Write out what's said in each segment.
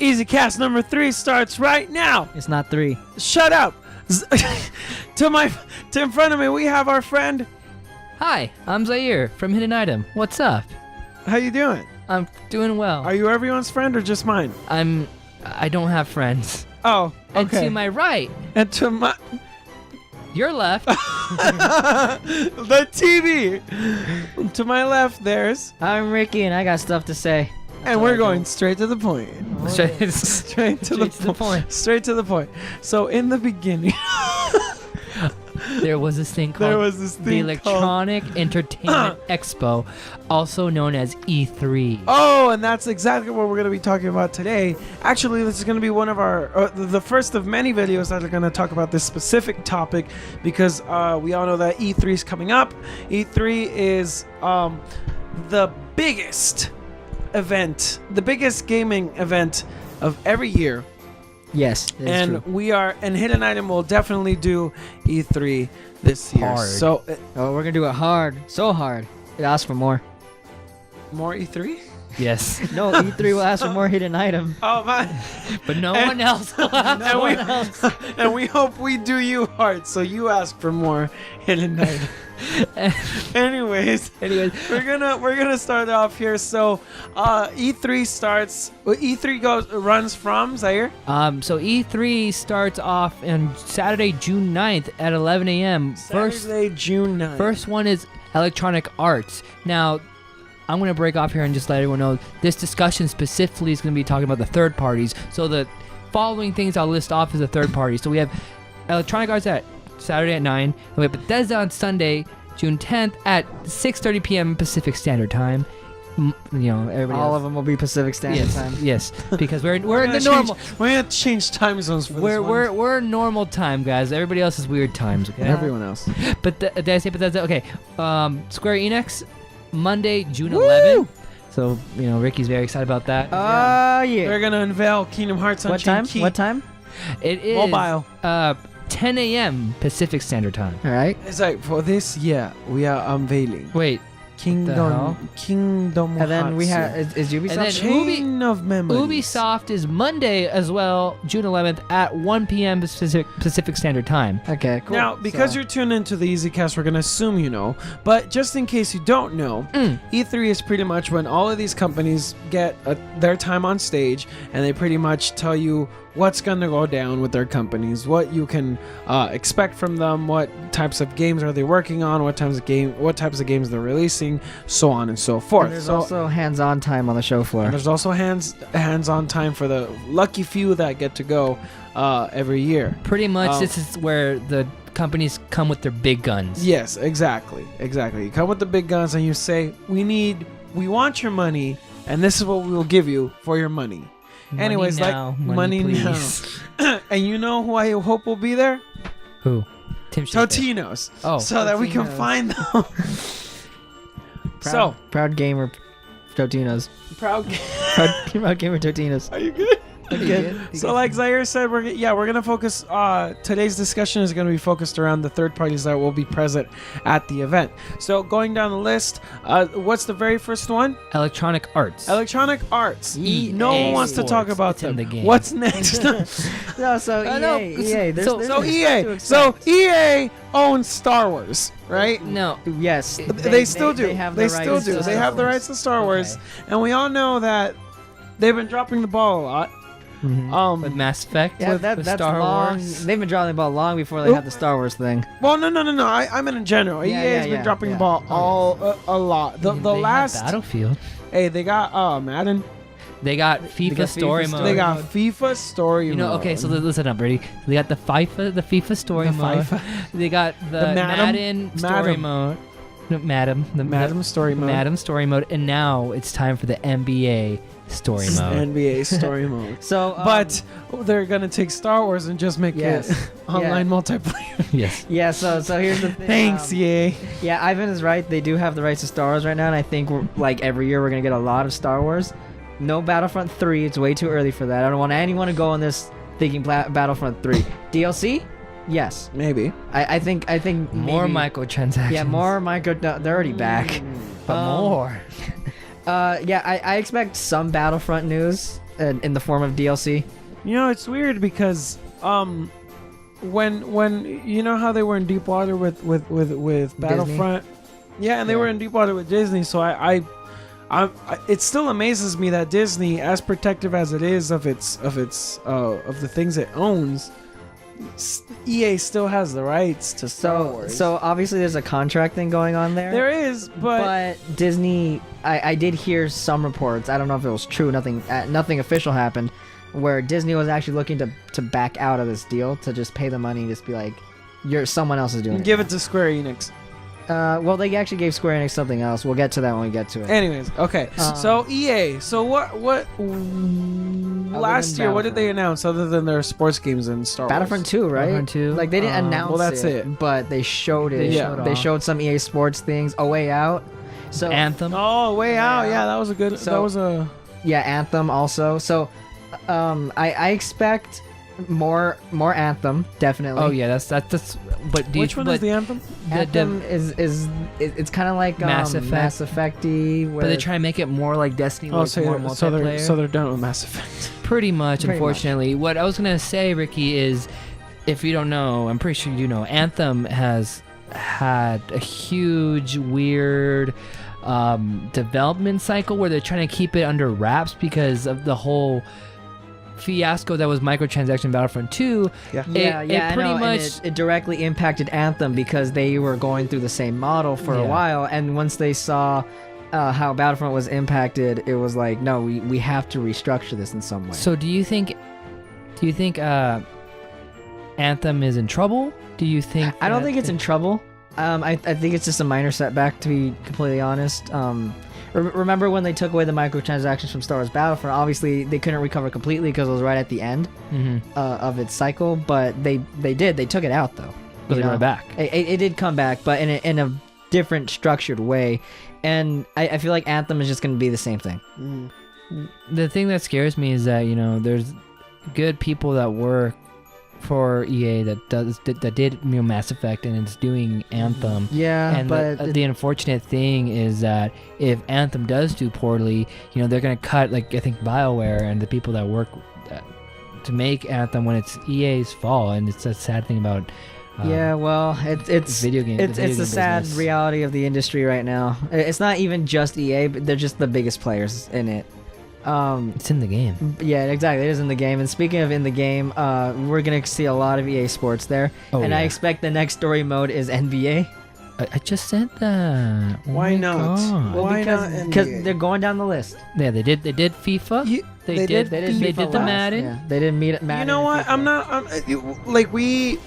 Easy Cast number 3 starts right now. It's not 3. Shut up. To in front of me, we have our friend. Hi, I'm Zaire from Hidden Item. What's up? How you doing? I'm doing well. Are you everyone's friend or just mine? I don't have friends. Oh, okay. And to my right, And to my your left. the TV. To my left, there's, I'm Ricky, and I got stuff to say. and we're going straight to the point. Straight Straight to the point. Straight to the point. So in the beginning, There was this thing called the Electronic Entertainment Expo, also known as E3. Oh, and that's exactly what we're going to be talking about today. Actually, this is going to be one of our the first of many videos that are going to talk about this specific topic, because we all know that E3 is coming up. E3 is the biggest event, the biggest gaming event of every year. Yes, And Hidden Item will definitely do E3 this year. Hard. So we're gonna do it hard, so hard. It asks for more. more E3? Yes. No, E3 will ask for more Hidden Item. Oh my! But no one else. And we hope we do you hard, so you ask for more Hidden Item. Anyways, we're gonna start off here. So, E3 starts. E3 runs from Zaire. So E3 starts off on Saturday, June 9th at 11 a.m. Saturday, June 9th. First one is Electronic Arts. Now, I'm going to break off here and just let everyone know this discussion specifically is going to be talking about the third parties. So the following things I'll list off as the third party. So we have Electronic Arts at Saturday at 9. And we have Bethesda on Sunday, June 10th at 6:30 p.m. Pacific Standard Time. Everybody All else. of them will be Pacific Standard Time. Yes, because we're in the normal. We're gonna change time zones for this one. We're normal time, guys. Everybody else is weird times. Okay. Everyone else. But did I say Bethesda? Okay. Square Enix, Monday, June 11th. So Ricky's very excited about that. Yeah. They're gonna unveil Kingdom Hearts What Unchained time? Key. What time? It is Mobile. 10 a.m. Pacific Standard Time. All right. It's like for this year we are unveiling Wait. Kingdom And then we Hearts. have is Ubisoft. And then Chain of Memories. Ubisoft is Monday as well, June 11th at 1 p.m. Pacific Standard Time. Okay, cool. Now, because So- you're tuned into the EasyCast, we're going to assume you know. But just in case you don't know, E3 is pretty much when all of these companies get their time on stage, and they pretty much tell you what's going to go down with their companies, what you can expect from them, what types of games are they working on, what types of games they're releasing, so on and so forth. And there's also hands-on time on the show floor. And there's also hands-on time for the lucky few that get to go every year. Pretty much this is where the companies come with their big guns. Yes, exactly. You come with the big guns and you say, we want your money, and this is what we will give you for your money. Money Anyways, now, money please. now. And you know who I hope will be there? Who? Tim Schafer. Totino's. Oh. So that we can Totino's. find them. So, Proud Gamer Totinos. proud. Proud Gamer Totinos. Are you good? Good. So like Zaire said, we're gonna focus. Today's discussion is gonna be focused around the third parties that will be present at the event. So going down the list, what's the very first one? Electronic Arts. Electronic Arts. EA No one wants to talk Sports. about It's in them. the game. What's next? No, so no, EA. There's so there's So stuff to EA. expect. So EA owns Star Wars, right? No. Yes, They still do. They have They the still rights do. to They Star have the Wars. rights to Star Wars, and we all know that they've been dropping the ball a lot. Mhm. With Mass Effect. Yeah, with that's Star long. Wars. They've been dropping the ball long before they had the Star Wars thing. Well, no. I meant in general. Yeah, EA has been yeah, dropping yeah. the ball a lot. The They have last. Battlefield. Hey, they got Madden. They got FIFA got Story FIFA Mode. They got FIFA Story You know, Mode. okay, so listen up, ready? They got the FIFA Story The Mode. FIFA. They got the Madden Story Madam. Mode. No, the Madden Story Mode. Madden Story Mode, and now it's time for the NBA Story Mode. NBA Story Mode. So, But they're gonna take Star Wars and just make Yes. it online multiplayer. Yes. yeah, so here's the thing. Thanks, EA. Yeah, Ivan is right. They do have the rights to Star Wars right now, and I think like every year we're gonna get a lot of Star Wars. No Battlefront 3. It's way too early for that. I don't want anyone to go on this thinking Battlefront 3. DLC? Yes. Maybe. I think More maybe- microtransactions. Yeah, more micro. No, they're already back. But more. Yeah, I expect some Battlefront news. in the form of DLC. You know, it's weird because when you know how they were in deep water with Battlefront, yeah, and they were in deep water with Disney. So I it still amazes me that Disney, as protective as it is of the things it owns, EA still has the rights to Star Wars. So obviously there's a contract thing going on there. There is, but Disney, I did hear some reports. I don't know if it was true. Nothing official happened, where Disney was actually looking to back out of this deal, to just pay the money and just be like, someone else is doing it. Give it to Square Enix. Well, they actually gave Square Enix something else. We'll get to that when we get to it. Anyways, okay. So EA. So what? Last year, what did they announce other than their sports games and Star Wars? Battlefront 2, right? Battlefront 2. Like they didn't announce well, that's it. but they showed it. They showed some EA Sports things. A Way Out. So Anthem. Oh, Way Out. Yeah, that was a good. So- that was a. Yeah, Anthem also. So, I expect more Anthem, definitely. Oh yeah, that's. But Which one is the Anthem? Anthem it's kind of like Mass Effect. Mass Effect-y, But they try and make it more like Destiny, Oh, like so more multiplayer. they're done with Mass Effect. Pretty much, Pretty unfortunately. What I was gonna say, Ricky, is if you don't know, I'm pretty sure you know, Anthem has had a huge, weird development cycle where they're trying to keep it under wraps because of the whole fiasco that was microtransaction Battlefront 2. Yeah. I pretty know, much and it directly impacted Anthem because they were going through the same model for a Yeah. while, and once they saw how Battlefront was impacted, it was like, no, we have to restructure this in some way. So do you think Anthem is in trouble? Do you think I don't that think it's in trouble. I think it's just a minor setback, to be completely honest. Remember when they took away the microtransactions from Star Wars Battlefront? Obviously, they couldn't recover completely because it was right at the end of its cycle, but they did. They took it out, though. But they You know? brought it back. It did come back, but in a different, structured way. And I feel like Anthem is just going to be the same thing. The thing that scares me is that, you know, there's good people that work for EA that did, you know, Mass Effect and it's doing Anthem. Yeah, And but the unfortunate thing is that if Anthem does do poorly, you know, they're gonna cut, like, I think BioWare and the people that work to make Anthem when it's EA's fault, and it's a sad thing about. yeah, well, it's video game. it's the sad reality of the industry right now. It's not even just EA, but they're just the biggest players in it. It's in the game. Yeah, exactly. It is in the game. And speaking of in the game, we're gonna see a lot of EA Sports there. Oh, and yeah. I expect the next story mode is NBA. I just said that. Oh Why my not? God. Why not Because NBA? they're going down the list. Yeah, they did FIFA. They did They the FIFA last. Madden. Yeah, they didn't meet at Madden. You know what? and FIFA.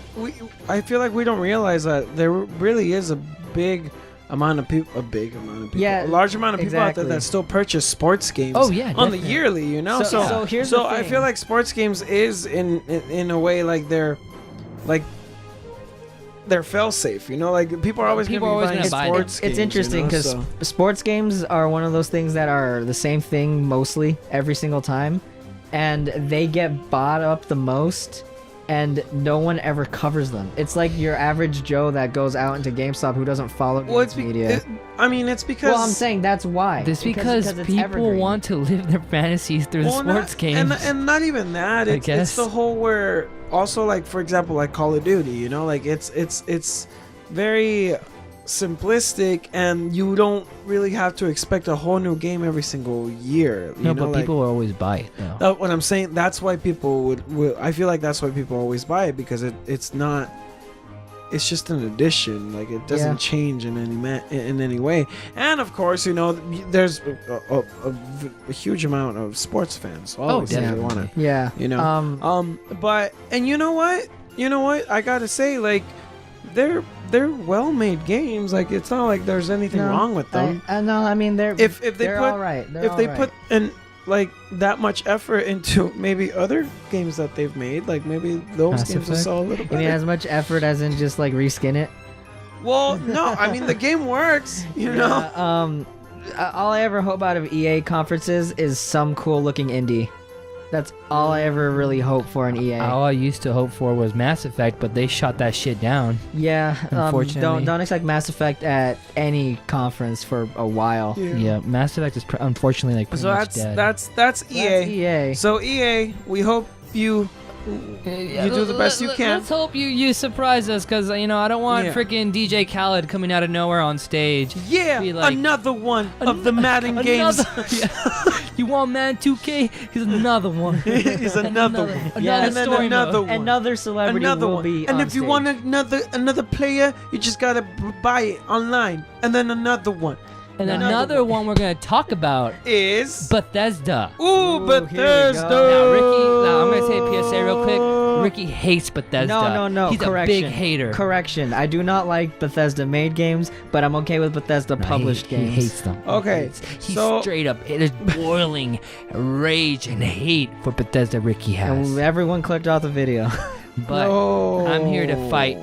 I feel like we don't realize that there really is a big amount of people, Yeah, a large amount of people out exactly. there that still purchase sports games. Oh, yeah, on the definitely. yearly, you know. So here's so the I thing. feel like sports games is in a way like they're fail safe, you know. Like people are always People going are to always be buying gonna buy sports them. games. It's interesting because sports games are one of those things that are the same thing mostly every single time, and they get bought up the most, and no one ever covers them. It's like your average Joe that goes out into GameStop who doesn't follow games media. It's because. Well, I'm saying that's why. It's because it's people evergreen. want to live their fantasies through the sports games. and not even that. It's guess. the whole where also, like, for example, like Call of Duty, you know, like it's very simplistic, and you don't really have to expect a whole new game every single year. You No, know, but like, people will always buy it though. That's what I'm saying. That's why people would. I feel like that's why people always buy it, because it's not. It's just an addition. Like, it doesn't change in any way. And of course, you know, there's a huge amount of sports fans. Always if they definitely. want to. Yeah. You know. But and you know what? I gotta say, like, they're well-made games. Like, it's not like there's anything wrong with them. No, I mean they're if they they're put all right. They're if all they right. put in like that much effort into maybe other games that they've made, like maybe those Mass games will Effect? sell a little You mean better. as much effort as in just like reskin it? Well, no, I mean the game works, you know. All I ever hope out of EA conferences is some cool looking indie. That's all I ever really hoped for in EA. All I used to hope for was Mass Effect, but they shot that shit down. Yeah, Unfortunately. don't expect Mass Effect at any conference for a while. Yeah, Mass Effect is unfortunately like pretty So much dead. that's EA. That's EA. So EA, we hope you do the best you can. Let's hope you surprise us, because I don't want freaking DJ Khaled coming out of nowhere on stage. Yeah, Be like, another one of the Madden games. You want Madden 2K? He's another one. He's another one. Yeah, and then story another mode. one. Another celebrity Another will one. be And on if you stage. want another player, you just gotta buy it online. And then another one And another one we're gonna talk about is Bethesda. Ooh, Bethesda. Now, Ricky, I'm gonna say a PSA real quick. Ricky hates Bethesda. No. He's correction. a big hater. Correction. I do not like Bethesda made games, but I'm okay with Bethesda published He games. hates them. Okay, He's so- straight up. It is boiling rage and hate for Bethesda. Ricky has. And everyone clicked off the video. But No. I'm here to fight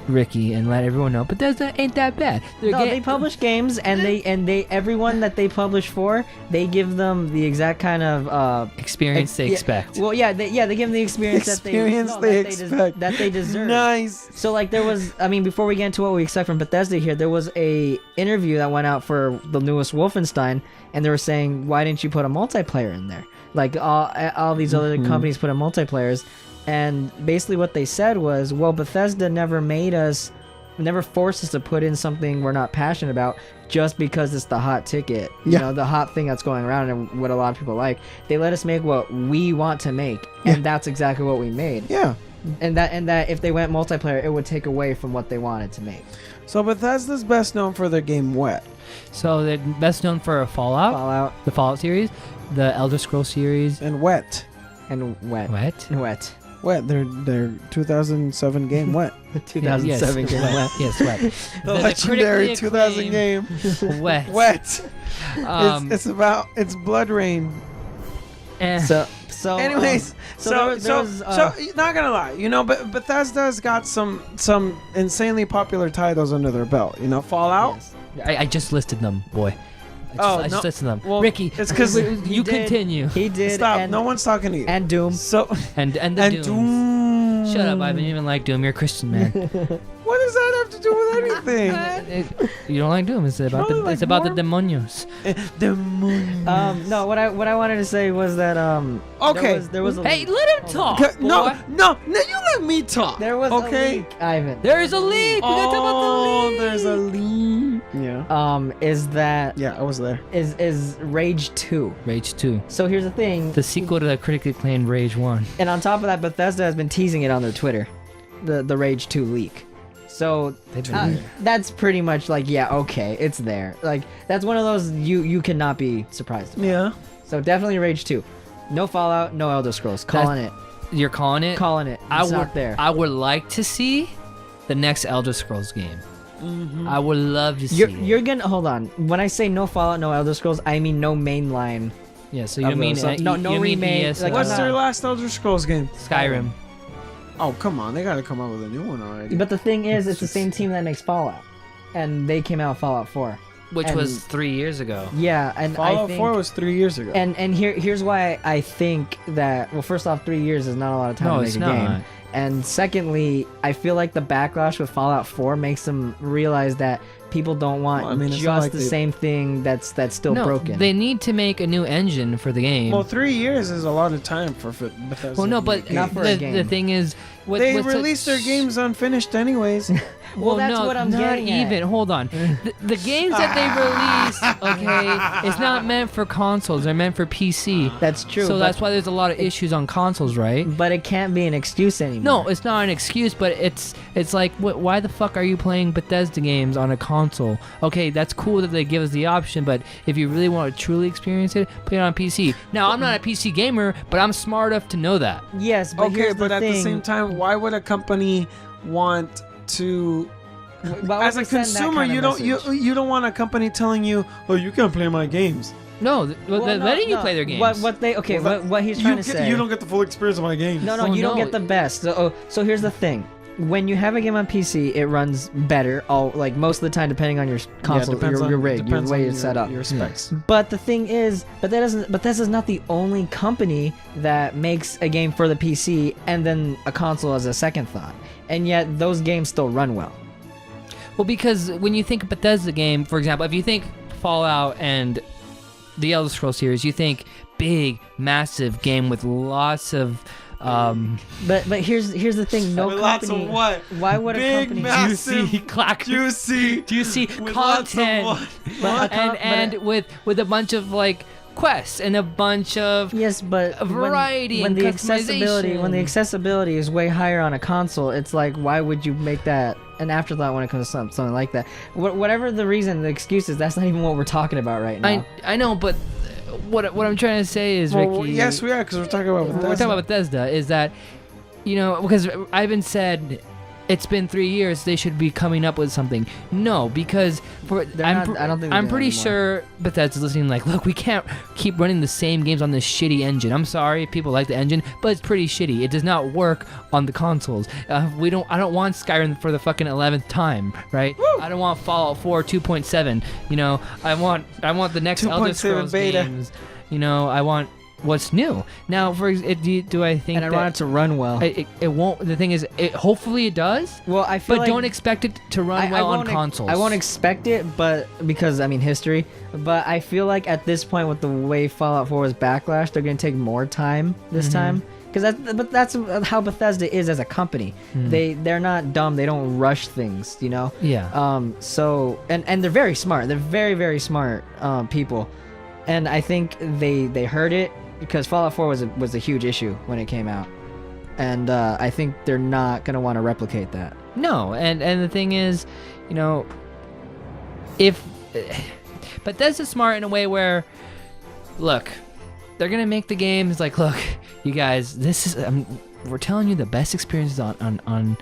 Ricky and let everyone know Bethesda ain't that bad. They publish games, and they everyone that they publish for, they give them the exact kind of experience they yeah, expect. Well, yeah, they give them the experience, Experience that they they expect. that they deserve. Nice. So like there was, I mean, before we get into what we expect from Bethesda here, there was a interview that went out for the newest Wolfenstein, and they were saying, why didn't you put a multiplayer in there? Like all these other companies put in multiplayers, and basically what they said was, well, Bethesda never forced us to put in something we're not passionate about just because it's the hot ticket, you know, the hot thing that's going around and what a lot of people like. They let us make what we want to make, and that's exactly what we made. Yeah. And that if they went multiplayer, it would take away from what they wanted to make. So Bethesda's best known for their game Wet. So they're best known for Fallout the Fallout series, the Elder Scrolls series. And Wet. and Wet. What? Wet. Their 2007 game Wet. 2007 game Wet. Yes, Wet. The legendary critically 2000 game Wet. Wet. Um, It's Blood Rain. So Anyways, there was, not gonna lie, but Bethesda's got some insanely popular titles under their belt. Fallout. yes. I just listed them, boy. I just listed them. Well, Ricky, it's 'cause you did. continue. He did. Stop. And, No one's talking to you. and Doom. So And the and Dooms. Doom. Shut up! I haven't even liked Doom. You're a Christian man. What does that have to do with anything? You don't like Doom? It's about Probably the like it's about the more- demonios. The moon. No, what I wanted to say was that Okay. there was a Hey, let him talk. No, boy. no, you let me talk. there was okay. a leak, Ivan. There is a leak. We gotta talk about the leak. There's a leak. Yeah. Is that Yeah, I was there. is Rage 2. Rage 2, So here's the thing, the sequel to the critically acclaimed Rage 1. and on top of that, Bethesda has been teasing it on their Twitter, the Rage 2 leak. So that's pretty much like, yeah, okay, it's there. Like that's one of those you cannot be surprised about. Yeah. So definitely Rage 2. No Fallout, no Elder Scrolls. Calling it. You're calling it? Calling it. It's not there. I would like to see the next Elder Scrolls game. I would love to see You're gonna hold on. When I say no Fallout, no Elder Scrolls, I mean no mainline. Yeah, so you mean no you mean remake, ES, like, What's I'm their not- last Elder Scrolls game? Skyrim? Oh, come on. They got to come up with a new one already. But the thing is, it's the same team that makes Fallout, and they came out with Fallout 4. Which And- was 3 years ago. Yeah, and I Fallout think, 4 was 3 years ago. and here's why I think that. Well, first off, 3 years is not a lot of time No, to it's make a game. not. And secondly, I feel like the backlash with Fallout 4 makes them realize that people don't want Well, I mean, it's just not like the they- same thing that's still No, broken. they need to make a new engine for the game. Well, 3 years is a lot of time for Bethesda. Well, no, to but make a Not game. for a game. the thing is, They release their games unfinished anyways. Well, that's no, what I'm not getting at. even. Hold on. The games that they release, okay, it's not meant for consoles. They're meant for PC. That's true. So but, that's why there's a lot of issues on consoles, right? But it can't be an excuse anymore. No, it's not an excuse, but it's like, why the fuck are you playing Bethesda games on a console? Okay, that's cool that they give us the option, but if you really want to truly experience it, play it on PC. Now, I'm not a PC gamer, but I'm smart enough to know that. Yes, but Okay, here's but the at thing. the same time, why would a company want to? Why would As a we send that consumer, kind of you message? don't want a company telling you, "Oh, you can't play my games." No, Well, they're no, letting you no. play their games. Well, what he's trying to say. You don't get the full experience of my games. No, Oh, you don't no. get the best. So here's the thing. when you have a game on PC, it runs better. Like most of the time, depending on your console, your rig, your way it's set up. Your specs. But the thing is, Bethesda's not the only company that makes a game for the PC and then a console as a second thought. And yet those games still run well. Well, because when you think Bethesda game, for example, if you think Fallout and the Elder Scrolls series, you think big, massive game with lots of But here's the thing. No company. Lots of what? Why would Big, a company? massive, juicy, clack, juicy, content, lots of what? and with a bunch of like quests and a bunch of Yes, but variety when and the accessibility is way higher on a console, it's like, why would you make that an afterthought when it comes to something like that? Whatever the reason, the excuse is, that's not even what we're talking about right now. I know, but what I'm trying to say is, Well, Ricky. yes, we are, because we're talking about Bethesda. We're talking about Bethesda. Is that, because Ivan said it's been 3 years, they should be coming up with something. No, because I don't think I'm pretty sure Bethesda's listening. Like, look, we can't keep running the same games on this shitty engine. I'm sorry if people like the engine, but it's pretty shitty. It does not work on the consoles. I don't want Skyrim for the fucking 11th time, right? Woo! I don't want Fallout 4 2.7. I want the next Elder Scrolls beta. games. I want what's new now. Do I think? And I want it to run well. It won't. The thing is, hopefully it does. Well, I feel But like don't expect it to run well on consoles. I won't expect it, but because history. But I feel like at this point, with the way Fallout 4 was backlash, they're gonna take more time this time. Because that's how Bethesda is as a company. They're not dumb. They don't rush things. Yeah. So and they're very smart. They're very, very smart people. And I think they heard it, because Fallout 4 was a huge issue when it came out, and I think they're not gonna want to replicate that. No, and the thing is, if Bethesda's smart in a way where, look, they're gonna make the games like, look, you guys, this is we're telling you the best experiences on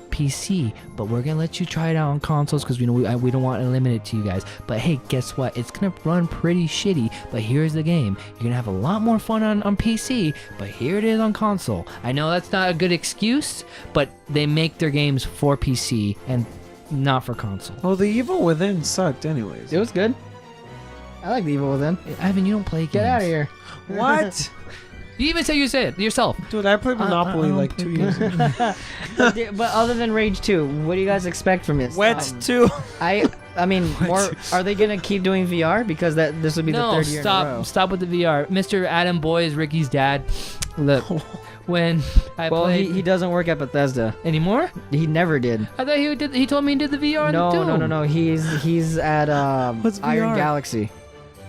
PC, but we're gonna let you try it out on consoles because we don't want to limit it to you guys. But hey, guess what? It's gonna run pretty shitty, but here's the game. You're gonna have a lot more fun on PC, but here it is on console. I know that's not a good excuse, but they make their games for PC and not for console. Well, The Evil Within sucked anyways. It was good. I like The Evil Within. Ivan, you don't play games. Get out of here. What? You even say you said it yourself. Dude, I played Monopoly like 2 years ago. But other than Rage 2, what do you guys expect from it? Wet 2. I mean, more. Are they gonna keep doing VR? Because this would be the third year in a row. Stop with the VR. Mr. Adam Boy is Ricky's dad. Look, when I played... he doesn't work at Bethesda anymore. He never did. I thought he did. He told me he did the VR. No. He's at What's Iron VR? Galaxy.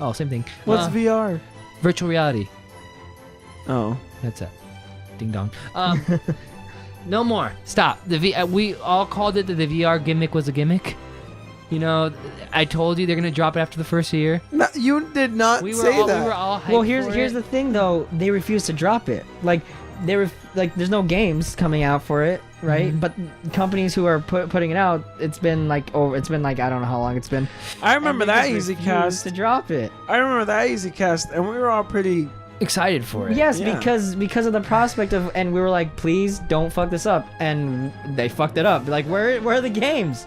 Oh, same thing. What's VR? Virtual reality. Oh. That's it. Ding dong. No more. Stop. We all called it that the VR gimmick was a gimmick. I told you they're gonna drop it after the first year. No, you did not say that. We were all hyped Well, for here's it. the thing though. They refuse to drop it. Like there's no games coming out for it, right? But companies who are putting it out, it's been like I don't know how long it's been. I remember and they that just Easy refuse Cast. to drop it. I remember that Easy Cast, and we were all pretty excited for it. Yes, Yeah. because of the prospect of, and we were like, please don't fuck this up, and they fucked it up. Like, where are the games?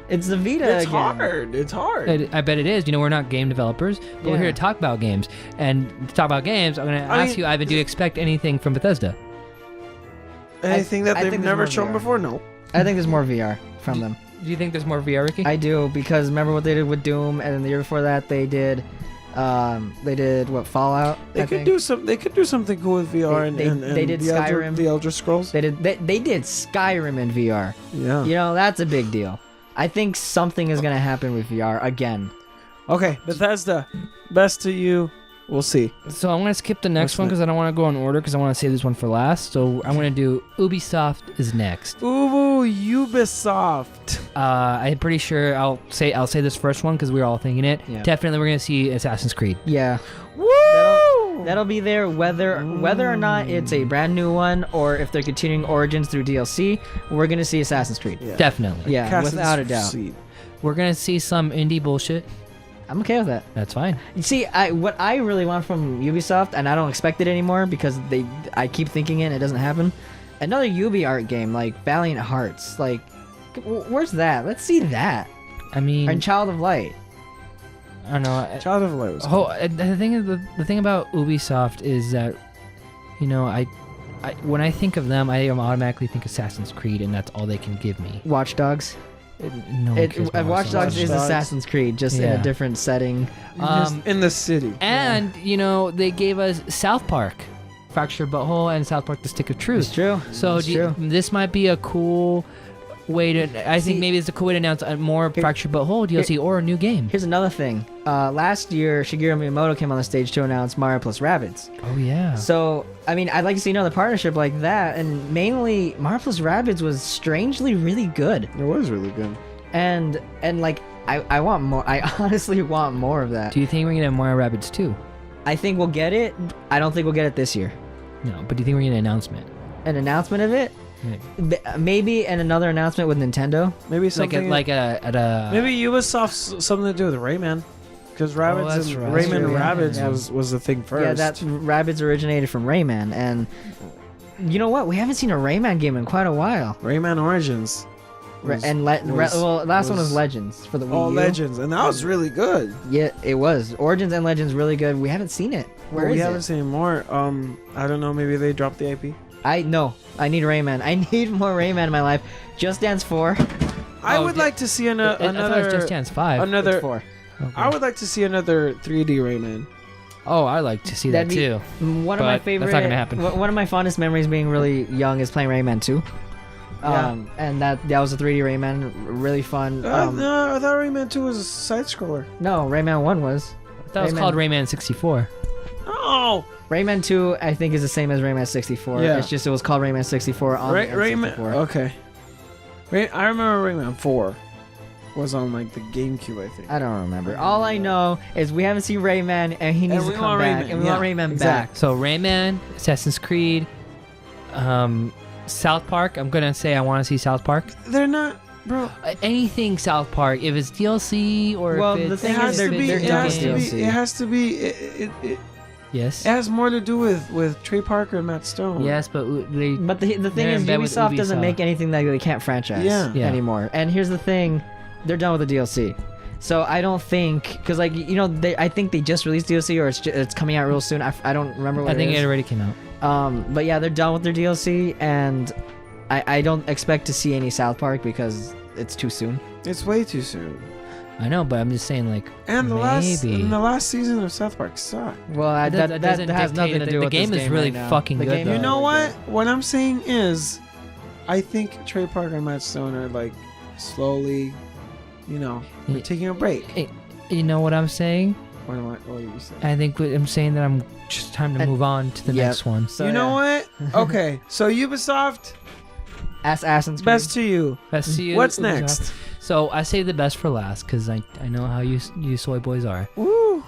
It's the Vita. It's again. hard. It's hard. I bet it is. We're not game developers, but we're here to talk about games. And to talk about games, I'm going to ask you, Ivan, do you expect anything from Bethesda? Anything that I they've think there's never more shown VR. before? No. I think there's more VR from them. Do you think there's more VR, Ricky? I do, because remember what they did with Doom, and then the year before that they did what, Fallout? They could do something cool with VR and they did Skyrim. the Elder Scrolls. They did Skyrim in VR. Yeah. That's a big deal. I think something is gonna happen with VR again. Okay, Bethesda, best to you. We'll see. So I'm going to skip the next one because I don't want to go in order because I want to save this one for last. So I'm going to do Ubisoft is next. Ooh, Ubisoft. I'm pretty sure I'll say this first one because we were all thinking it. Yeah. Definitely we're going to see Assassin's Creed. Yeah. Woo! That'll be there whether or not it's a brand new one or if they're continuing Origins through DLC. We're gonna see Assassin's Creed. Yeah. Definitely. Yeah, Assassin's without a doubt. Seed. We're going to see some indie bullshit. I'm okay with that. That's fine. You see, what I really want from Ubisoft, and I don't expect it anymore because I keep thinking it and it doesn't happen, another Ubi art game like Valiant Hearts. Like, where's that? Let's see that. I mean, And Child of Light. I don't know. Child of Light was The thing is, the thing about Ubisoft is that, you know, I when I think of them, I automatically think Assassin's Creed, and that's all they can give me. Watch Dogs. No one cares about Watch Dogs is Watch Dogs. Assassin's Creed, just in Yeah. a different setting. in the city. And you know, they gave us South Park, Fractured Butthole, and South Park: The Stick of It's Truth. true. So It's true. this might be a cool way to. I think See- maybe it's a cool way to announce a more Fractured Butthole DLC or a new game. Here's another thing. Last year, Shigeru Miyamoto came on the stage to announce Mario plus Rabbids. Oh yeah. So, I mean, I'd like to see another partnership like that. And mainly, Mario plus Rabbids was strangely really good. It was really good. And like, I want more. I honestly want more of that. Do you think we're gonna have Mario Rabbids 2? I think we'll get it. I don't think we'll get it this year. No, but do you think we're gonna get an announcement? An announcement of it? Yeah. Maybe, and another announcement with Nintendo. Maybe Like something at a maybe Ubisoft's something to do with Rayman, because Rabbids that's and right. Rayman That's true, Rabbids yeah. was the thing first. Yeah, that Rabbids originated from Rayman. And you know what? We haven't seen a Rayman game in quite a while. Rayman Origins. was- Well, last one was was- Legends for the Wii Oh, U. Legends, and that was really good. Yeah, it was. Origins and Legends really good. We haven't seen it. Where we is haven't it? seen more. I don't know. Maybe they dropped the IP. I need Rayman. I need more Rayman in my life. Just Dance 4. I Oh, would yeah. like to see I thought it was another. Just Dance 5. Another. It's 4. Okay. I would like to see another 3D Rayman. Oh, I like to see That'd that be- too. One of my But favorite. that's not gonna happen. One of my fondest memories being really young is playing Rayman 2. Yeah. And that was a 3D Rayman, really fun. No, I thought Rayman 2 was a side scroller. No, Rayman 1 was. That was Rayman- called Rayman 64. Oh, Rayman 2, I think, is the same as Rayman 64. Yeah. It's just it was called Rayman 64 on the Rayman. N64. Okay. I remember Rayman 4 was on like the GameCube, I think. I don't remember. All I know is we haven't seen Rayman, and he needs And to we come want back, Rayman, and we want yeah, Rayman exactly. So Rayman, Assassin's Creed, South Park. I'm gonna say I want to see South Park. They're not, bro. Anything South Park. If it's DLC or Well, if the it's, thing It has is to be. they're It has to be. DLC. It has to be. It yes, has more to do with Trey Parker and Matt Stone. yes, but they. But the thing They're is, in bed with Ubisoft doesn't Ubisoft. make anything that they can't franchise Yeah. Yeah. anymore. And here's the thing, they're done with the DLC. So I don't think, because like I think they just released DLC or it's coming out real soon. I don't remember what I think it it is. already came out. But yeah, they're done with their DLC, and I don't expect to see any South Park because it's too soon. It's way too soon. I know, but I'm just saying, like, And the maybe. last season of South Park sucked. Well, that doesn't has dictate nothing it. to The do with game this is really right now. fucking The good, game though. is You know really what? good. What I'm saying is, I think Trey Parker and Matt Stone are like slowly, Yeah. we're taking a break. You know what I'm saying? What are you saying? I think I'm saying that I'm just time to And- move on to the Yep. next one. So, you know yeah. what? Okay, so Ubisoft, Assassin's Creed. best to you. Let's see you. What's Ubisoft. next? So I say the best for last because I know how you soy boys are. Woo!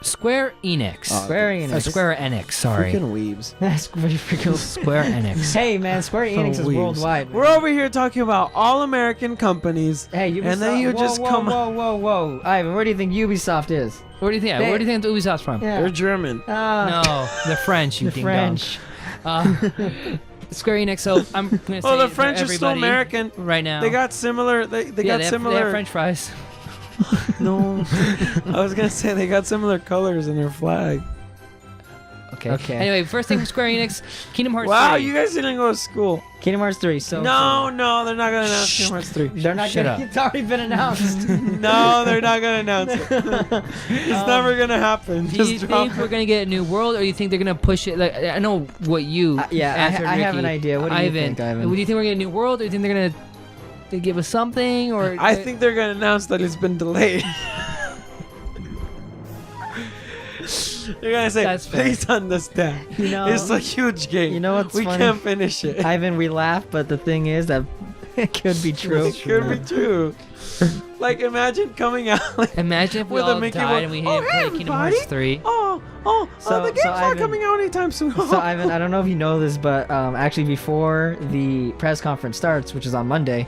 Square Enix. Square Enix. Square Enix. Sorry. Freaking weebs. That's pretty freaking. Square Enix. Hey man, Square Enix is weebs. worldwide. We're over here talking about all American companies. Hey, Ubisoft. And then you whoa, just whoa, come- whoa, Ivan, where do you think Ubisoft is? Where do you think? They- Where do you think the Ubisoft's from? Yeah. They're German. No, the French. You the ding French. Square Enix. So I'm gonna say Oh, the for French are still everybody American. right now. They got similar. They got have, similar. They have French fries. No, I was gonna say they got similar colors in their flag. Okay. Okay. Anyway, first thing for Square Enix, Kingdom Hearts Wow, 3. you guys didn't go to school. Kingdom Hearts 3. So No, they're not gonna announce Kingdom Hearts 3. they're not Shut gonna. up. It's already been announced. No, they're not gonna announce it. It's never gonna happen. Do Just you drop think we're it. gonna get a new world, or you think they're gonna push it? Like I know what you. Yeah, answered, I have Ricky. an idea. What do you Ivan, think, Ivan? Do you think we're gonna get a new world, or do you think they're gonna they give us something, or I think they're gonna announce that it's been delayed. They're gonna say, That's fair. please understand. You know- it's a huge game. You know what's we funny? can't finish it. Ivan, we laugh, but the thing is that it could be true. It could be true. Like imagine coming out like, imagine if we with a all Mickey died Mouse. and we Oh, didn't hey, play Kingdom everybody. Hearts 3. So- the game's so not Ivan- coming out anytime soon. So Ivan, I don't know if you know this, but actually before the press conference starts, which is on Monday,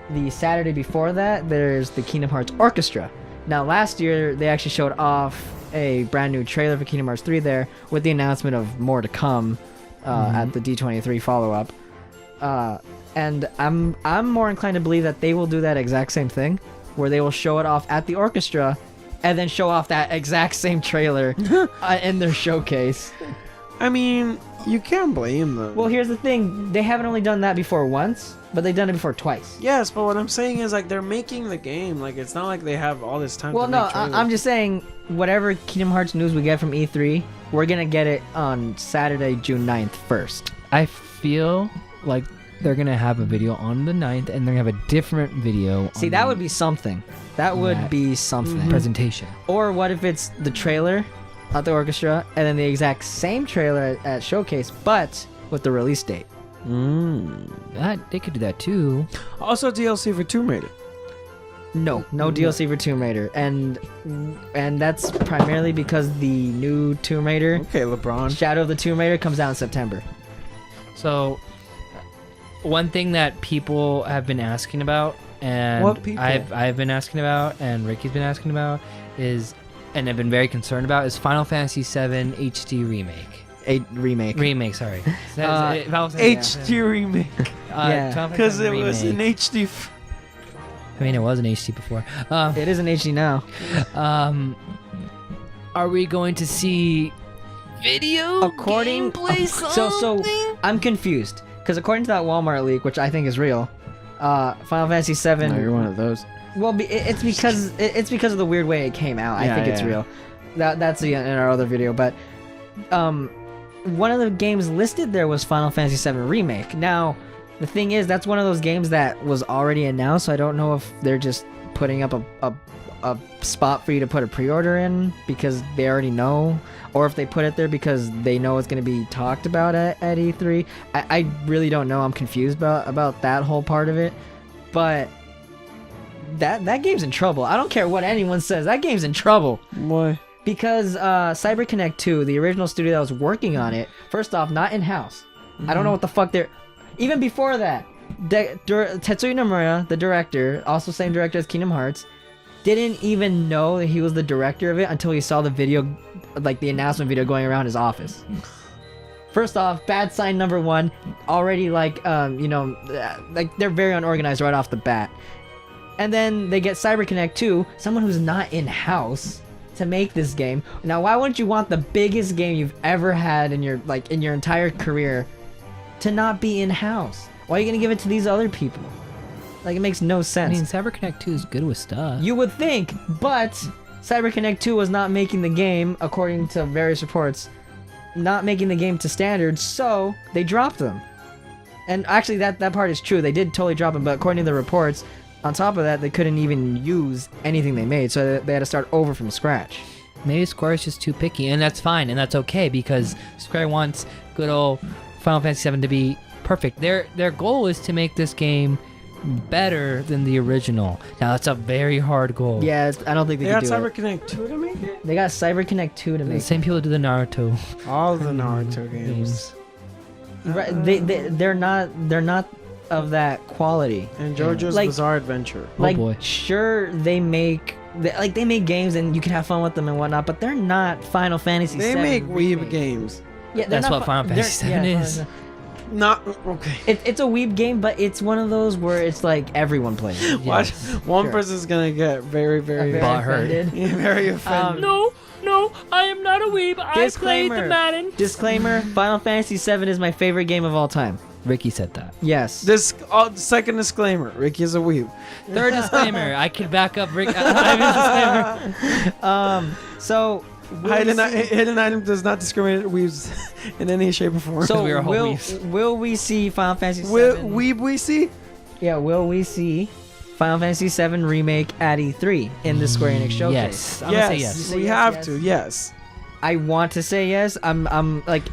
the Saturday before that, there's the Kingdom Hearts Orchestra. Now last year they actually showed off a brand new trailer for Kingdom Hearts 3 there with the announcement of more to come. at the D23 follow up. And I'm more inclined to believe that they will do that exact same thing, where they will show it off at the orchestra, and then show off that exact same trailer in their showcase. I mean, you can't blame them. Well, here's the thing: they haven't only done that before once, but they've done it before twice. Yes, but what I'm saying is, like, they're making the game. Like, it's not like they have all this time Well, to no, make trailers. I'm just saying, whatever Kingdom Hearts news we get from E3, we're gonna get it on Saturday, June 9th first. I feel like they're gonna have a video on the 9th, and they're gonna have a different video. See, on that the would be something. That would That- be something. presentation. Or what if it's the trailer at the orchestra, and then the exact same trailer at Showcase, but with the release date? That they could do that too. Also, DLC for Tomb Raider. No DLC for Tomb Raider, and that's primarily because the new Tomb Raider, Okay, LeBron. Shadow of the Tomb Raider, comes out in September. So, one thing that people have been asking about, and What people? I've been asking about, and Ricky's been asking about, is, and have been very concerned about, is Final Fantasy VII HD remake. A remake. Sorry. Uh, HD remake. Yeah. Final Because Fantasy it was in remake. HD. I mean, it was an HD before. It is in HD now. Are we going to see video According, gameplay so I'm confused because according to that Walmart leak, which I think is real, Final Fantasy VII. No, you're one of those. Well, it's because of the weird way it came out. I Yeah, think it's yeah. real. That's in our other video, but one of the games listed there was Final Fantasy VII Remake. Now, the thing is, that's one of those games that was already announced, so I don't know if they're just putting up a spot for you to put a pre-order in because they already know, or if they put it there because they know it's going to be talked about at E3. I really don't know. I'm confused about that whole part of it, but that game's in trouble. I don't care what anyone says. That game's in trouble. Why? Because CyberConnect 2, the original studio that was working on it, first off, not in-house. I don't know what the fuck they're... Even before that, Tetsuya Nomura, the director, also same director as Kingdom Hearts, didn't even know that he was the director of it until he saw the video, like the announcement video going around his office. First off, bad sign number one. Already like they're very unorganized right off the bat. And then they get CyberConnect 2, someone who's not in-house, to make this game. Now, why wouldn't you want the biggest game you've ever had in your entire career to not be in-house? Why are you gonna give it to these other people? Like, it makes no I sense. mean, CyberConnect 2 is good with stuff. You would think, but CyberConnect 2 was not making the game, according to various reports, not making the game to standards, so they dropped them. And actually, that part is true. They did totally drop them, but according to the reports, on top of that, they couldn't even use anything they made, so they had to start over from scratch. Maybe Square's just too picky, and that's fine, and that's okay, because Square wants good old Final Fantasy VII to be perfect. Their goal is to make this game better than the original. Now, that's a very hard goal. Yeah, I don't think they They could got do it. CyberConnect 2 to make it? They got CyberConnect 2 to The make same people who do the Naruto All the Naruto games. it. Right, they're not of that quality. And JoJo's Like- Bizarre Adventure. Like, boy. sure, they make games and you can have fun with them and whatnot, but they're not Final Fantasy They VII make weeb remake. games. Yeah, they're That's not what Final they're- Fantasy VII yeah, is. Not okay. It's a weeb game, but it's one of those where it's like everyone plays it. Watch, one sure. person's gonna get very, very, Very butthurt. offended. yeah, very offended. No, I am not a weeb. Disclaimer. Disclaimer, Final Fantasy VII is my favorite game of all time. Ricky said that. Yes. This second disclaimer: Ricky is a weeb. Third disclaimer. I could back up Rick. Ivan's disclaimer. So will we see- Hidden item does not discriminate weebs in any shape or form. So we are all will weebs. will we see Final Fantasy VII? weeb we see? Yeah, will we see Final Fantasy VII remake at E3 in the Square Enix showcase? Yes. I'm gonna say yes. say we yes, have yes? to. Yes. I want to say yes. I'm like.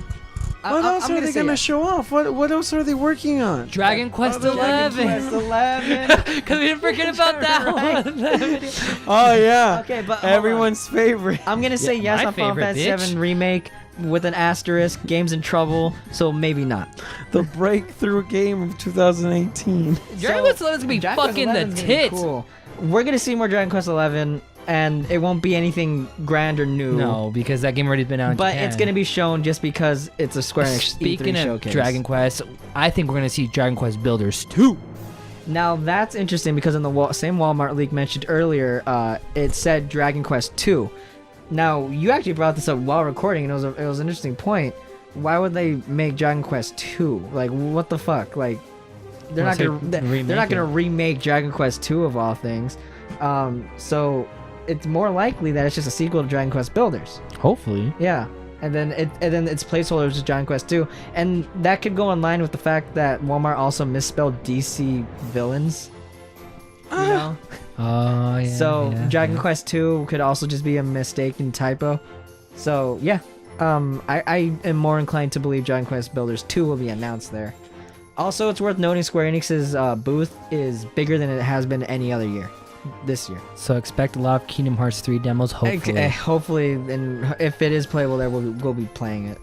What else I'm are they say gonna yes. show off? What else are they working on? Dragon Quest Dragon 11. Quest 11. Because we didn't forget about that one. Oh yeah. Okay, but hold on. everyone's favorite. I'm gonna say Yeah, yes my on Final favorite, Fantasy VII remake with an asterisk. Game's in trouble, so maybe not. The breakthrough game of 2018. Dragon Quest 11 is gonna be Dragon Quest fucking 11 the 's gonna be tits. Cool. We're gonna see more Dragon Quest 11. and it won't be anything grand or new. No, because that game already been out in But Japan. it's going to be shown just because it's a Square Enix Speaking E3 of showcase. Dragon Quest, I think we're going to see Dragon Quest Builders 2. Now that's interesting because in the same Walmart leak mentioned earlier, it said Dragon Quest 2. Now you actually brought this up while recording, and it was an interesting point. Why would they make Dragon Quest 2? Like, what the fuck? Like, they're not gonna remake Dragon Quest 2 of all things. So it's more likely that it's just a sequel to Dragon Quest Builders. Hopefully. Yeah. And then its placeholder is just Dragon Quest 2, and that could go in line with the fact that Walmart also misspelled DC villains. You know? Oh yeah. So yeah, Dragon yeah. Quest 2 could also just be a mistaken typo. So yeah, I am more inclined to believe Dragon Quest Builders 2 will be announced there. Also, it's worth noting Square Enix's booth is bigger than it has been any other year this year. So expect a lot of Kingdom Hearts 3 demos. Hopefully. Hopefully, and if it is playable there, we'll be playing it.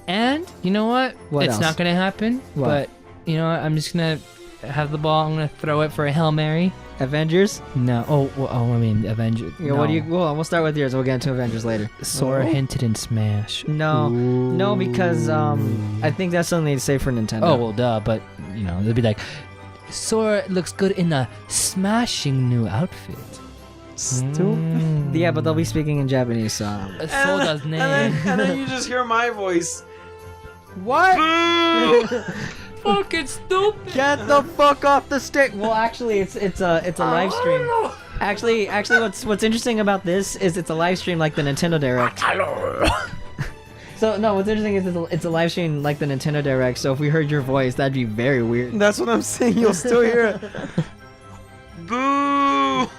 And you know what? What it's else? not gonna happen. What? But you know what? I'm just gonna have the ball. I'm gonna throw it for a Hail Mary. Avengers? No. I mean Avengers. Yeah, no. what do you? Well, we'll start with yours. We'll get into Avengers later. Sora hinted in Smash. No, because I think that's something they say for Nintendo. Oh well, duh. But you know, they'll be like, Sora looks good in a smashing new outfit. Stupid. Yeah, but they'll be speaking in Japanese, so. So does name. And then you just hear my voice. What? Fucking stupid. Get the fuck off the stick! Well, actually, it's a live stream. Actually, what's interesting about this is it's a live stream like the Nintendo Direct. So no, what's interesting is it's a live stream like the Nintendo Direct. So if we heard your voice, that'd be very weird. That's what I'm saying. You'll still hear it. Boo!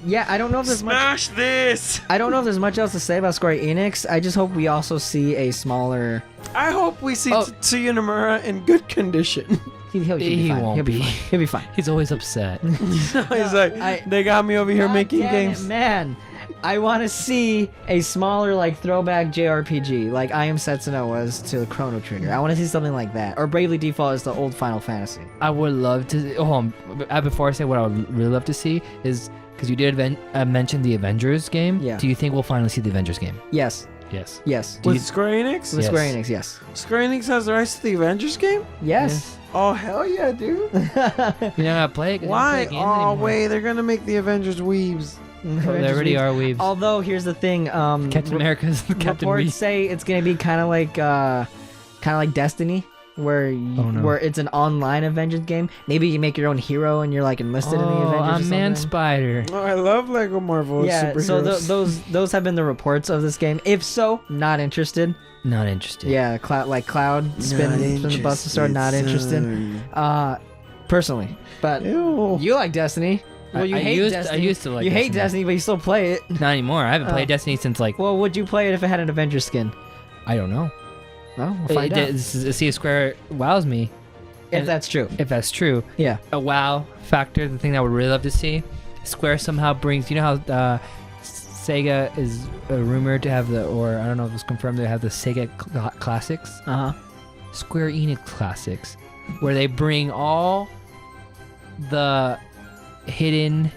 Yeah, I don't know if there's Smash this! I don't know if there's much else to say about Square Enix. I just hope we also see a smaller. I hope we see Oh. Tetsuya Nomura in good condition. He'll be He fine. won't He'll be be. fine. He'll be fine. He's always upset. He's like, they got me over here God making damn games. it, man. I want to see a smaller, like, throwback JRPG, like I Am Setsuna was to Chrono Trigger. I want to see something like that. Or Bravely Default is the old Final Fantasy. I would love to. Before I say what I would really love to see is because you did mention the Avengers game. Yeah. Do you think we'll finally see the Avengers game? Yes. Yes. Yes. With Square Enix? With Yes. Square Enix, yes. Square Enix has the rights to the Avengers game? Yes. Oh, hell yeah, dude. You're not gonna play it. 'cause you don't Why? play games Oh, anymore. wait, they're gonna make the Avengers weebs. Oh, they already are weebs. Although, here's the thing. Captain America's Captain reports Weeb. say it's going to be kind of like Destiny, where where it's an online Avengers game. Maybe you make your own hero and you're like enlisted in the Avengers. I'm or Man something. Spider. Oh, I love Lego Marvel Yeah, superheroes. so those have been the reports of this game. If so, not interested. Not interested. Yeah, Cloud spin the bus to start. Not interested. Personally, but Ew. you like Destiny. Well, you I hate used- Destiny. I used to like You hate Destiny. Destiny, but you still play it. Not anymore. I haven't played Destiny since like Well, would you play it if it had an Avengers skin? I don't know. Well, we'll find out. See if Square wows me. If that's true. If that's true, Yeah. a wow factor, the thing that I would really love to see, Square somehow brings. You know how Sega is rumored to have or I don't know if it's confirmed they have the Sega Classics. Square Enix Classics, where they bring all the hidden,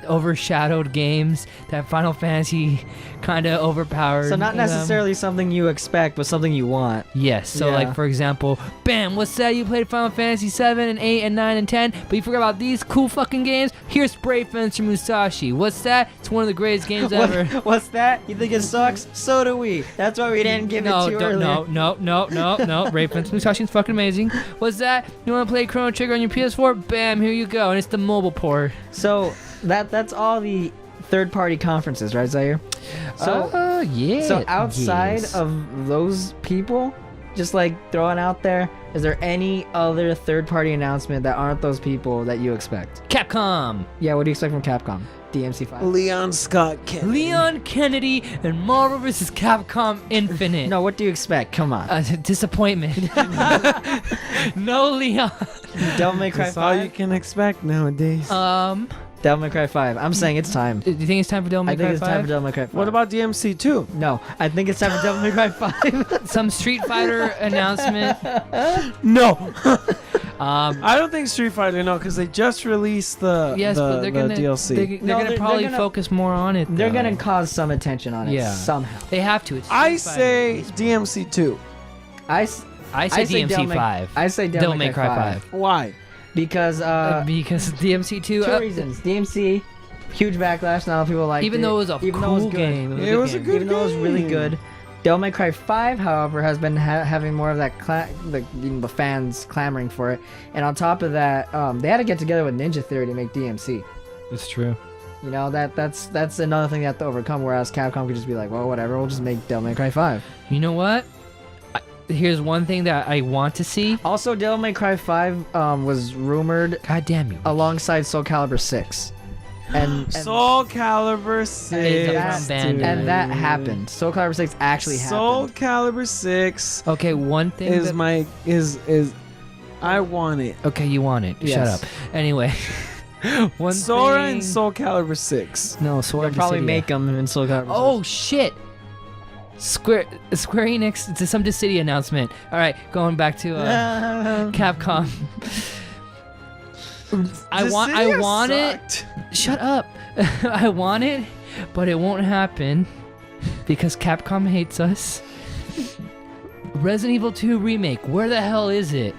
overshadowed games that Final Fantasy kind of overpowered. So not them. necessarily something you expect, but something you want. Yes. So Yeah. like for example, bam, what's that? You played Final Fantasy 7 and 8 and 9 and 10, but you forgot about these cool fucking games? Here's Spray Fencer Musashi. What's that? It's one of the greatest games ever. What's that? You think it sucks? So do we. That's why we didn't give it to you earlier. No. Ray Fencer Musashi's fucking amazing. What's that? You want to play Chrono Trigger on your PS4? Bam, here you go. And it's the mobile port. So that's all the third-party conferences, right, Zaire? So yeah. so outside yes. of those people, just like throwing out there, is there any other third-party announcement that aren't those people that you expect? Capcom, Yeah, what do you expect from Capcom? DMC5? Leon Scott Kennedy. Leon Kennedy, and Marvel vs. Capcom Infinite. No, what do you expect? Come on. Disappointment. No Leon. Devil May Cry That's all you 5? can expect nowadays. Devil May Cry 5. I'm saying it's time. Do you think it's time for Devil May I think Cry it's 5? time for Devil May Cry 5. What about DMC 2? No, I think it's time for Devil May Cry 5. Some Street Fighter announcement? No. I don't think Street Fighter, no, because they just released the but they're gonna DLC. They're No, gonna they're probably gonna- focus more on it. They're though. gonna cause some attention on it Yeah. somehow. They have to. It's I Street say Fighter. DMC 2. I say DMC Devil May- 5. I say Devil May Cry 5. Why? because Because DMC 2. two reasons. DMC, huge backlash. Not a lot of people like Even though it was a cool good. game. It was a game. good Even though it was really game. good. Devil May Cry 5, however, has been having more of that the fans clamoring for it, and on top of that, they had to get together with Ninja Theory to make DMC. It's true. You know that's another thing they have to overcome. Whereas Capcom could just be like, well, whatever, we'll just make Devil May Cry 5. You know what? Here's one thing that I want to see. Also, Devil May Cry 5 was rumored God damn you. alongside Soul Calibur 6, and Soul Calibur 6. and that happened. Soul Calibur 6 actually Soul happened. Calibur 6 Okay, one thing is that- my is I want it. Okay, you want it. Shut Yes. up. Anyway. One Sora thing... and Soul Calibur 6. No, Sora They'll probably Dissidia. make them in Soul Calibur 6. Oh shit! Square Enix. It's some Dissidia announcement. All right, going back to Capcom. I want it. Shut up. I want it, but it won't happen because Capcom hates us. Resident Evil 2 remake. Where the hell is it?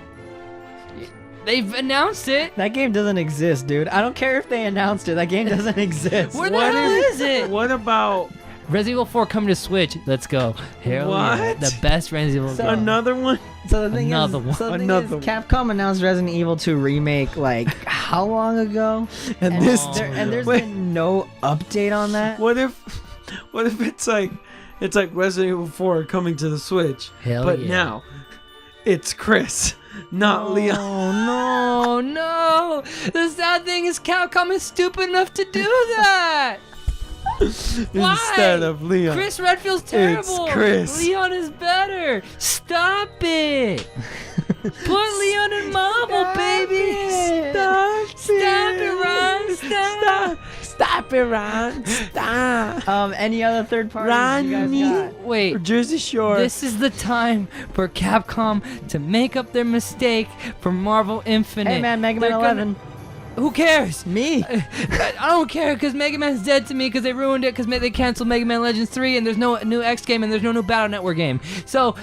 They've announced it. That game doesn't exist, dude. I don't care if they announced it. That game doesn't exist. Where the hell is it? What about Resident Evil 4 coming to Switch. Let's go. Hell yeah. What? The best Resident Evil game. another one? So the thing Another is, one. So the thing Another is, one. Capcom announced Resident Evil 2 remake like how long ago? And And, this there's wait, been no update on that. what if it's like Resident Evil 4 coming to the Switch, Hell but yeah. now it's Chris, not Leon. Oh no! The sad thing is Capcom is stupid enough to do that. Why? Instead of Leon. Chris Redfield's terrible. Chris. Leon is better. Stop it. Put Leon in Marvel, baby. Stop it, Ron. Stop. Stop it, Ron. Stop. Any other third parties you Ronnie. guys got? Wait. Jersey Shore. This is the time for Capcom to make up their mistake for Marvel Infinite. Hey man, Mega Man They're 11. Who cares? Me. I don't care because Mega Man's dead to me because they ruined it because they canceled Mega Man Legends 3 and there's no new X game and there's no new Battle Network game. So,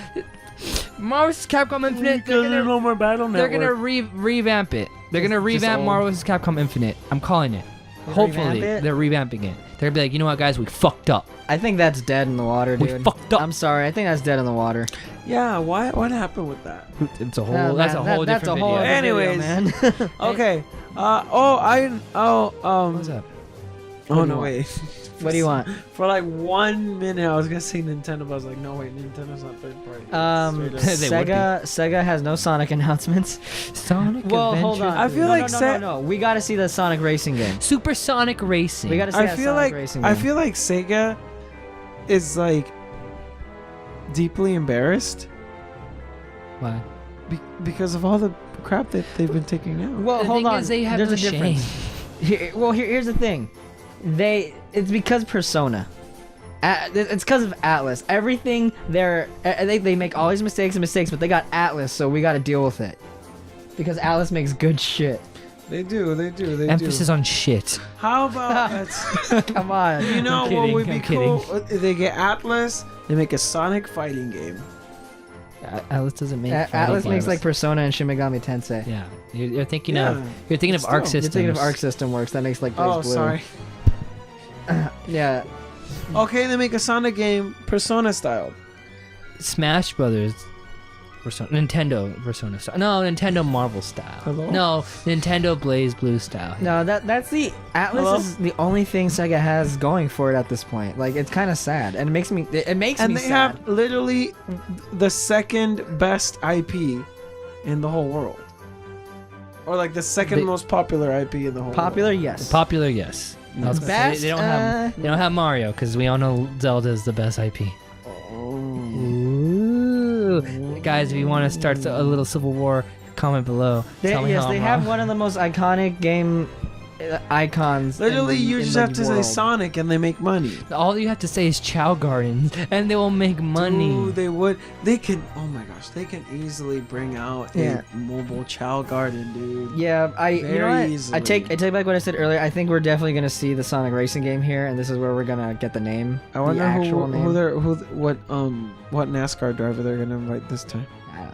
Marvel vs. Capcom Infinite, Because there's no more Battle they're Network. gonna revamp it. They're gonna Just revamp old. Marvel vs. Capcom Infinite. I'm calling it. Hopefully, revamp it? they're revamping it. They're gonna be like, you know what, guys, we fucked up. I think that's dead in the water, We dude. fucked up. I'm sorry. I think that's dead in the water. Yeah, what happened with that? It's a whole. Nah, that's man, a whole that's different a whole video. other video, Anyways. man. Okay. What's up? Oh do you no, want? wait. What do you want? For like 1 minute, I was gonna say Nintendo, but I was like, no, wait, Nintendo's not third party. Straight up. They would Sega has no Sonic announcements. Sonic Well, Adventure. hold on. I feel no, like no. We got to see the Sonic racing game. Supersonic Racing. We got to see I that feel Sonic like racing game. I feel like Sega is like deeply embarrassed Why? because of all the crap that they've been taking out. Well, The hold thing on. is they have There's no a difference. Here's the thing. It's because Persona. It's because of Atlas. Everything they make all these mistakes, but they got Atlas, so we got to deal with it. Because Atlas makes good shit. They do. Emphasis on shit. How about that's Come on. you know I'm what kidding, would be I'm cool? They get Atlas. They make a Sonic fighting game. Atlas doesn't make. Atlas fighting makes games. like Persona and Shin Megami Tensei. Yeah, you're thinking Yeah. of. You're thinking of Arc Still. Systems. You're thinking of Arc System Works. That makes like Oh, Blaze Blue. sorry. Yeah. Okay, they make a Sonic game, Persona style. Smash Brothers. Persona, Nintendo Persona style. No, Nintendo Marvel style. Hello? No, Nintendo Blaze Blue style. No, that's the Atlas Hello? is the only thing Sega has going for it at this point. Like it's kind of sad, and it makes me And me they sad. have literally the second best IP in the whole world. Or like the second They- most popular IP in the whole Popular, world. yes. Popular, yes. I was gonna say, Best, they don't have. They don't have Mario because we all know Zelda is the best IP. Ooh. Guys, if you want to start a little civil war, comment below. Tell me how I'm they wrong. have one of the most iconic game icons. Literally, in the, you in just the have to say world. Sonic and they make money. All you have to say is Chow Gardens, and they will make money. Dude, they would. They can. Oh my gosh, they can easily bring out Yeah. a mobile Chow Garden, dude. Yeah, you know Very what? easily. I take back what I said earlier. I think we're definitely gonna see the Sonic racing game here, and this is where we're gonna get the name. I wonder the actual name. what NASCAR driver they're gonna invite this time.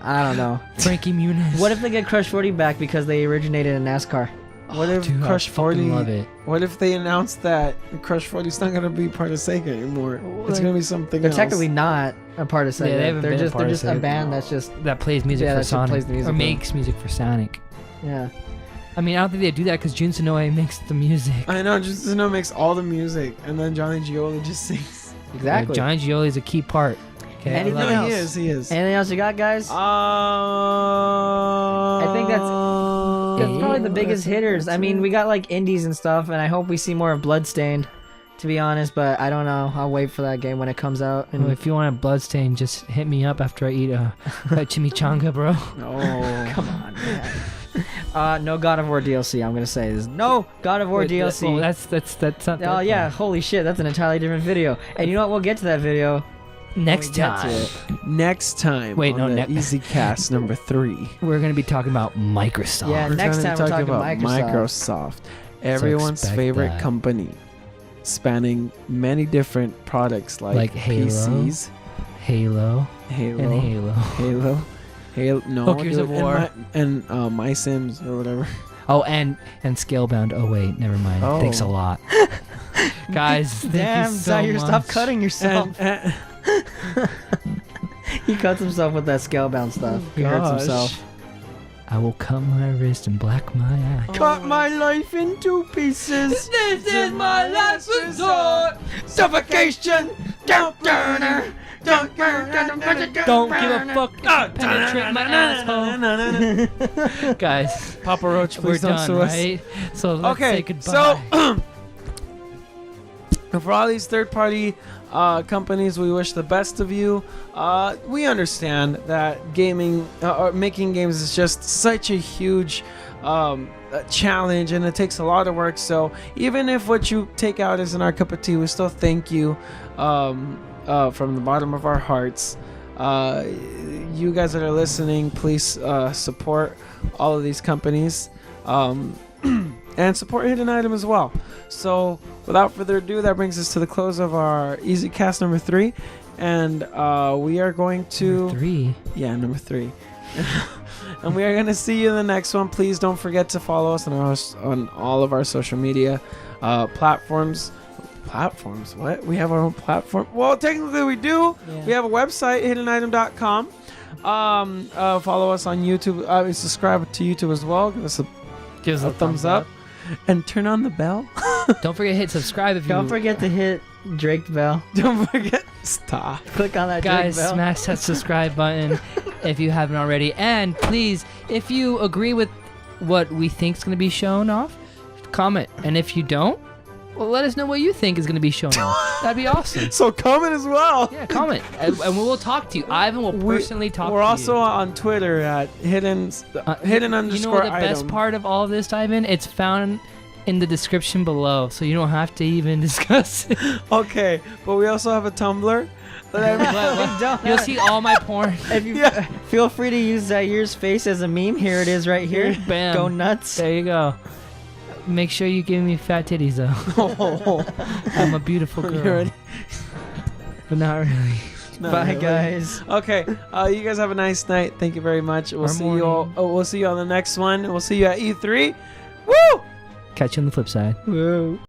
I don't know. Frankie Muniz. What if they get Crush 40 back because they originated in NASCAR? What if Dude, Crush I fucking 40? love it. What if they announce that Crush 40 is not gonna be part of Sega anymore? It's gonna be something They're else. technically not a part of Sega. Yeah, they haven't they're been a just part of a Sega. band that's just That plays music Yeah, for that shit Sonic, plays the music or for- makes music for Sonic. yeah. I mean, I don't think they do that because Jun Sonoe makes the music. I know, just Zeno makes all the music, and then Johnny Gioli just sings. Exactly. Johnny Gioli is a key part. Okay, I Anything love No, it. else? he is. Anything else you got, guys? I think that's probably the biggest hitters. I mean, we got like indies and stuff, and I hope we see more of Bloodstained, to be honest. But I don't know. I'll wait for that game when it comes out. Well, And if you want a bloodstain, just hit me up after I eat a chimichanga, bro. Oh, come on, man. No God of War DLC. I'm gonna say this. No God of War Wait, DLC. Well, that's not. Oh yeah, holy shit, that's an entirely different video. And you know what? We'll get to that video Next when we get to time, it. next time. Wait, on no, the Easy Cast number 3. we're gonna be talking about Microsoft. Yeah, next time we're talking Microsoft, everyone's expect favorite that. company, spanning many different products like Halo, PCs, Halo, Halo, and Halo. Halo. No, Oh, Gears of dude, War. and My Sims or whatever. Oh, and Scalebound. Oh wait, never mind. Oh. Thanks a lot, guys. Thank Damn, you so Zaire, much. stop cutting yourself. And, He cuts himself with that Scalebound stuff. He hurts gosh. himself. I will cut my wrist and black my eye. Cut my life into pieces. This is my last resort. Suffocation. Don't burner. Don't Don't give a fuck if you penetrate my asshole. Guys, Papa Roach, we're please don't done, sue us. right? So let's say Okay, goodbye. so for all these third-party companies, we wish the best of you. We understand that gaming or making games is just such a huge challenge, and it takes a lot of work. So even if what you take out isn't our cup of tea, we still thank you from the bottom of our hearts. You guys that are listening, please support all of these companies. And support Hidden Item as well. So, without further ado, that brings us to the close of our Easy Cast number 3, and we are going to Number 3. number 3, and we are going to see you in the next one. Please don't forget to follow us on all of our social media platforms. Platforms? What? We have our own platform? Well, technically we do. Yeah. We have a website, hiddenitem.com. Follow us on YouTube. Subscribe to YouTube as well. Give us a thumbs up. And turn on the bell. Don't forget to hit subscribe if you Don't forget to hit Drake bell. Don't forget. Stop. Click on that guys Drake bell. smash that subscribe button if you haven't already, and please, if you agree with what we think is going to be shown off, comment, and if you don't, well, let us know what you think is going to be shown off. That'd be awesome. So comment as well. Yeah, comment, and we will talk to you. Ivan will personally talk to you. We're also on Twitter at hidden underscore You know what the best item. part of all of this, Ivan? It's found in the description below, so you don't have to even discuss it. Okay, but we also have a Tumblr. You'll see all my porn. If you feel free to use Zaire's face as a meme. Here it is right here. Bam. Go nuts. There you go. Make sure you give me fat titties, though. I'm a beautiful You girl. ready? But not really. Not Bye, really. guys. Okay, you guys have a nice night. Thank you very much. We'll Or see you all. morning. We'll see you on the next one. We'll see you at E3. Woo! Catch you on the flip side. Whoa.